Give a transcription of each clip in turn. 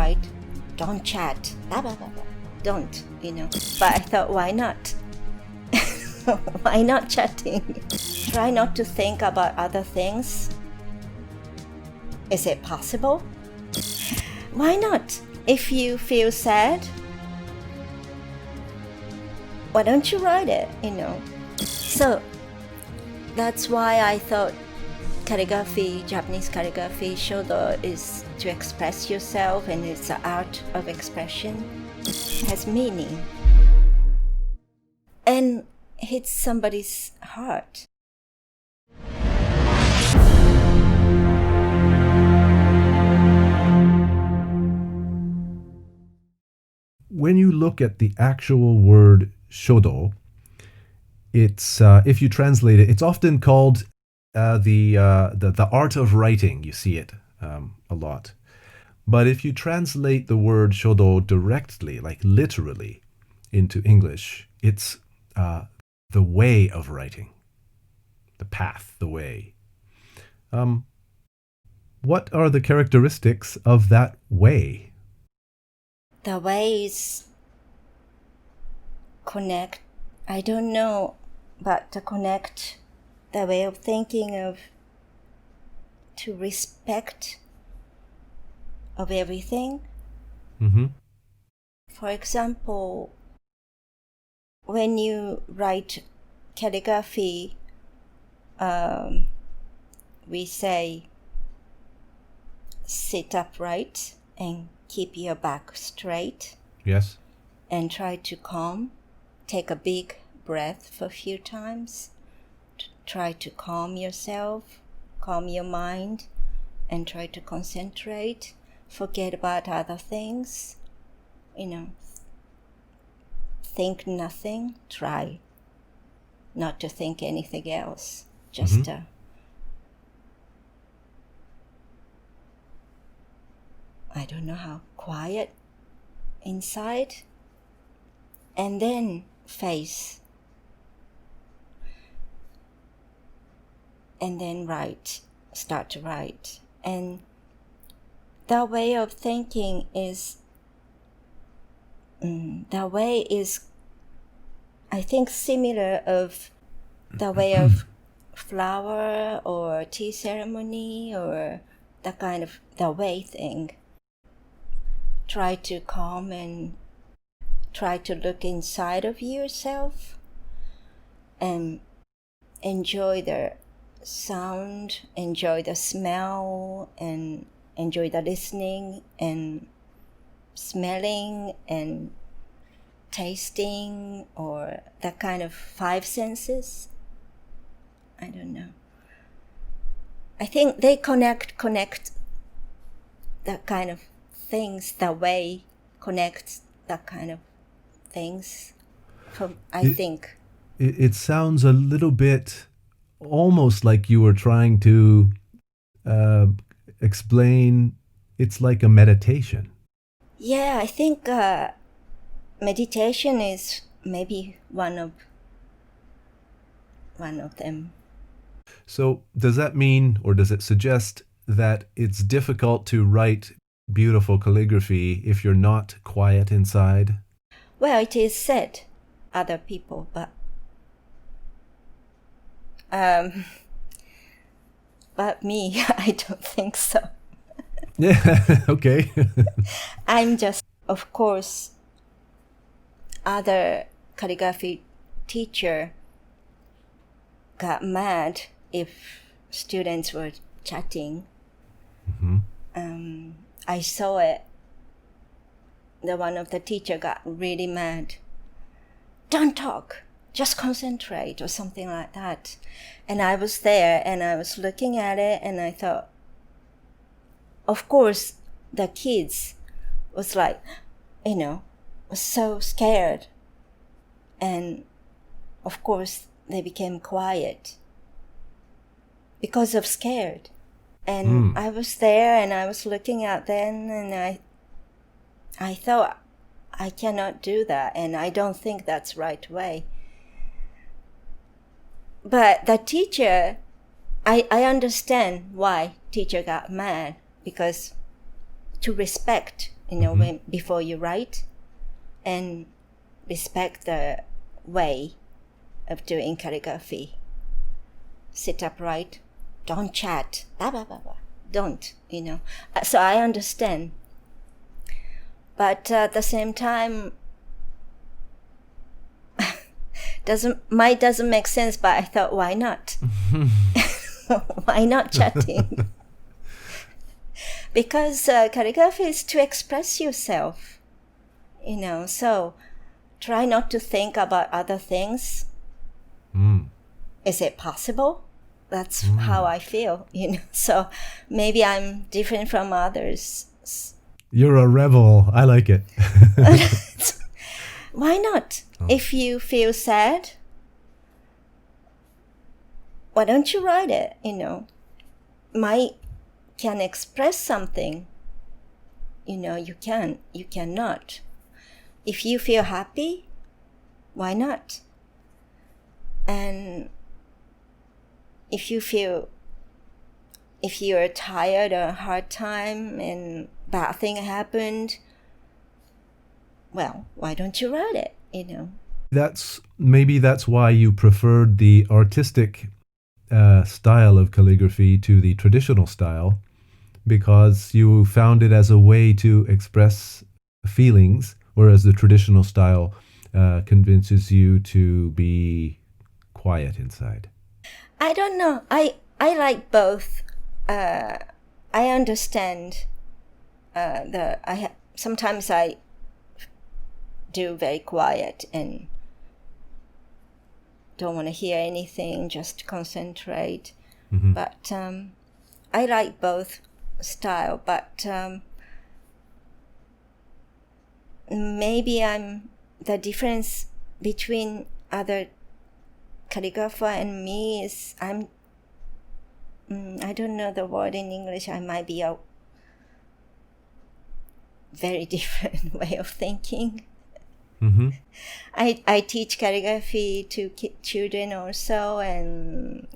write, don't chat, blah, blah, blah, blah. Don't, But I thought, why not? Why not chatting? Try not to think about other things. Is it possible? Why not? If you feel sad, why don't you write it, So that's why I thought calligraphy, Japanese calligraphy, Shodo, is to express yourself, and it's the art of expression. It has meaning. And hits somebody's heart. When you look at the actual word shodo, it's if you translate it, it's often called the art of writing. You see it a lot. But if you translate the word shodo directly, like literally, into English, it's the way of writing, the path, the way. What are the characteristics of that way? The way is connect, I don't know, but to connect the way of thinking to respect of everything. Mm-hmm. For example, when you write calligraphy, we say sit upright and keep your back straight. Yes. And try to calm. Take a big breath for a few times. Try to calm yourself, calm your mind, and try to concentrate. Forget about other things. Think nothing. Try not to think anything else. Just I don't know how quiet inside. And then face. And then write. Start to write. And the way of thinking is, I think, similar of the way of flower or tea ceremony, or the kind of the way thing. Try to calm and try to look inside of yourself and enjoy the sound, enjoy the smell, and enjoy the listening and smelling and tasting, or that kind of 5 senses. I don't know. I think they connect that kind of things, the way connects that kind of things. I think. It sounds a little bit almost like you were trying to explain it's like a meditation. Yeah, I think meditation is maybe one of them. So does that mean, or does it suggest that it's difficult to write beautiful calligraphy if you're not quiet inside? Well, it is said, other people, but me, I don't think so. Yeah, okay. I'm just, of course, other calligraphy teacher got mad if students were chatting. Mm-hmm. I saw it. One of the teacher got really mad. Don't talk, just concentrate, or something like that. And I was there and I was looking at it and I thought, of course, the kids was like, was so scared. And of course, they became quiet because of scared. And I was there and I was looking at them and I thought, I cannot do that and I don't think that's right way. But the teacher, I understand why teacher got mad, because to respect when before you write, and respect the way of doing calligraphy. Sit upright, don't chat, blah, blah, blah, blah. Don't, So I understand. But at the same time, doesn't make sense, but I thought, why not? Why not chatting? Because calligraphy is to express yourself, so try not to think about other things. Is it possible? That's how I feel, So maybe I'm different from others. You're a rebel. I like it. Why not? If you feel sad, why don't you write it? Can express something. You cannot. If you feel happy, why not? And if you're tired or hard time and bad thing happened, well, why don't you write it, Maybe that's why you preferred the artistic style of calligraphy to the traditional style, because you found it as a way to express feelings, whereas the traditional style convinces you to be quiet inside. I don't know. I like both. I understand. Sometimes I do very quiet and don't want to hear anything, just concentrate. But I like both style. But maybe the difference between other calligrapher and me is I don't know the word in English. I might be a very different way of thinking. I teach calligraphy to children also, and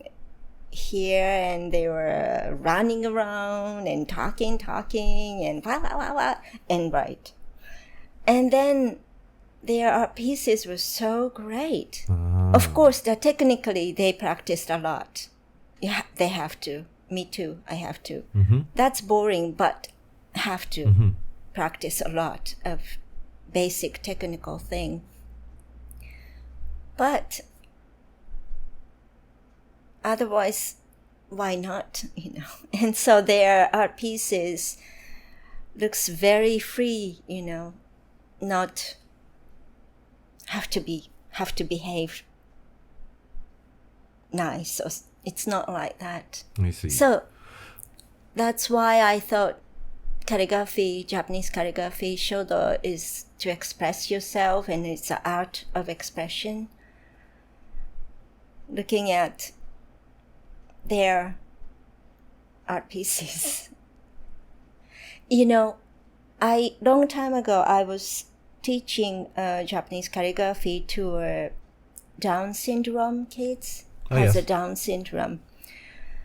here, and they were running around and talking and blah, blah, blah, blah, and write. And then their art pieces were so great. Of course, technically they practiced a lot. They have to. Me too. I have to. That's boring, but have to practice a lot of basic technical thing. But otherwise, why not? And so their art pieces looks very free. Not have to behave nice. So it's not like that. I see. So that's why I thought calligraphy, Japanese calligraphy, Shodo, is to express yourself, and it's an art of expression. Looking at their art pieces. Long time ago, I was teaching Japanese calligraphy to Down syndrome kids. Has a Down syndrome.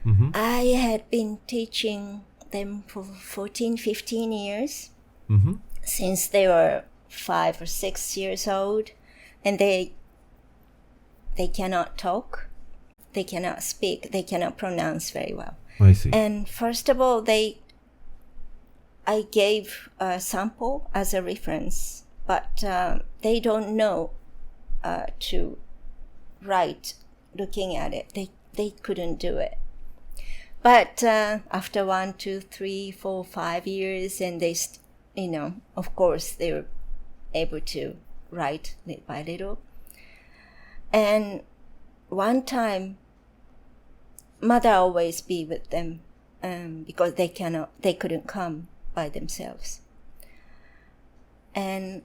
I had been teaching them for 14, 15 years, since they were 5 or 6 years old, and they cannot talk, they cannot speak, they cannot pronounce very well. I see. And first of all, I gave a sample as a reference, but they don't know to write looking at it. They couldn't do it. But after 1, 2, 3, 4, 5 years, and they, of course, they were able to write little by little. And one time, mother always be with them because they couldn't come by themselves. And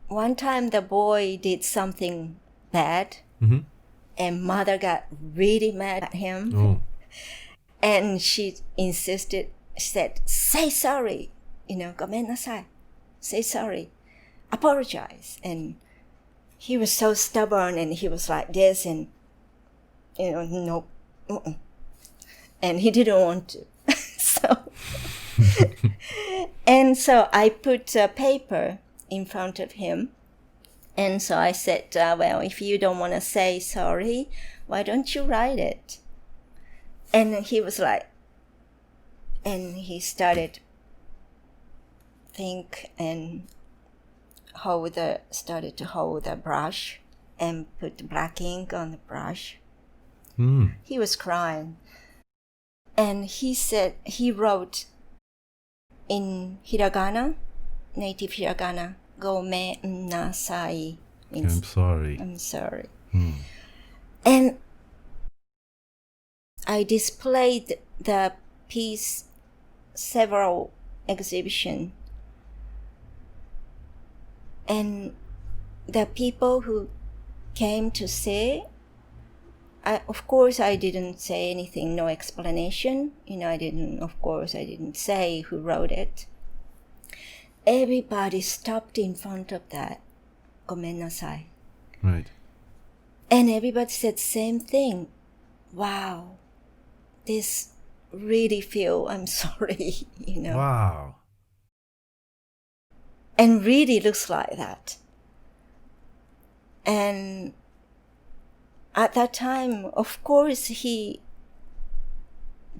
one time the boy did something bad, and mother got really mad at him. And she insisted, said, say sorry, ごめんなさい, say sorry, apologize. And he was so stubborn, and he was like this, and, no, and he didn't want to. So And so I put a paper in front of him. And so I said, well, if you don't want to say sorry, why don't you write it? And he was like, and he started think and started to hold the brush and put black ink on the brush. He was crying. And he said, he wrote in hiragana, native hiragana, gomennasai, means I'm sorry. I'm sorry. And I displayed the piece several exhibition, and the people who came to see, of course I didn't say anything, no explanation, I didn't say who wrote it. Everybody stopped in front of that, gomennasai. Right. And everybody said same thing. Wow, this really feel I'm sorry, Wow. And really looks like that. And at that time, of course, he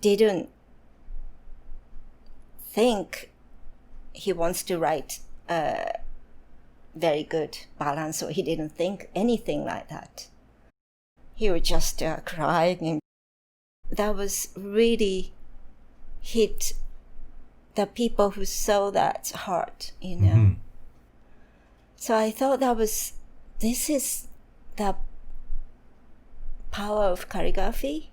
didn't think he wants to write a very good balance, or he didn't think anything like that. He was just crying, and that was really hit the people who saw that heart, So I thought this is the power of calligraphy.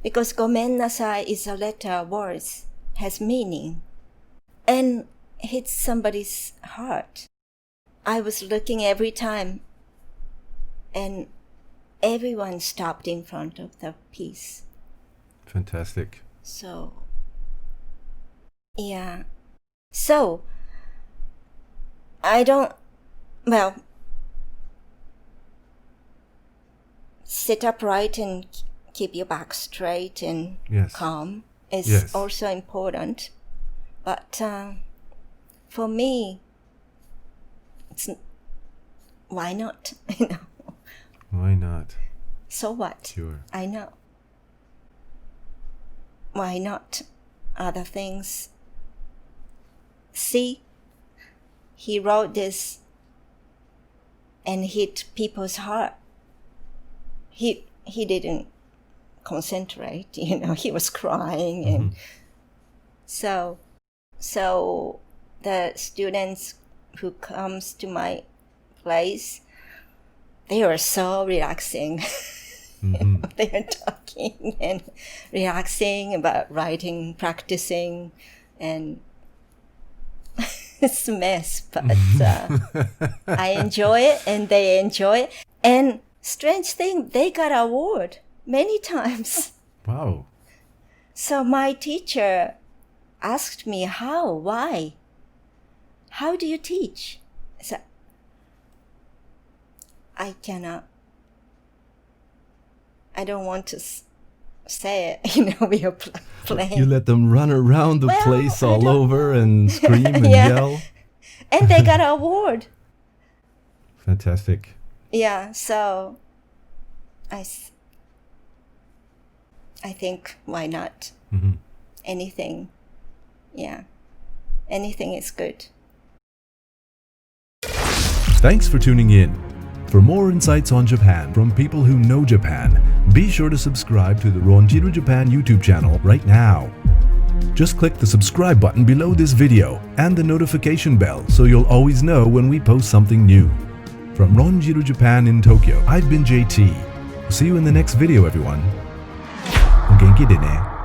Because gomennasai is a letter, words, has meaning, and hits somebody's heart. I was looking every time, and everyone stopped in front of the piece. Fantastic. So, yeah. So, I don't, sit upright and keep your back straight and calm is also important. But for me, why not? Why not? So what? Sure. I know. Why not? Other things. See, he wrote this and hit people's heart. He didn't concentrate, he was crying, and so the students who comes to my place, they were so relaxing. They are talking and relaxing about writing, practicing, and it's a mess, but I enjoy it and they enjoy it. And strange thing, they got an award many times. Wow. So my teacher asked me why? How do you teach? I said, I don't want to say it, we are playing. You let them run around the place all over and scream and yell. And they got an award. Fantastic. Yeah, so I think, why not? Anything. Yeah. Anything is good. Thanks for tuning in. For more insights on Japan from people who know Japan, be sure to subscribe to the RONJIRU Japan YouTube channel right now. Just click the subscribe button below this video and the notification bell so you'll always know when we post something new. From RONJIRU Japan in Tokyo, I've been JT. See you in the next video, everyone. O genki de ne.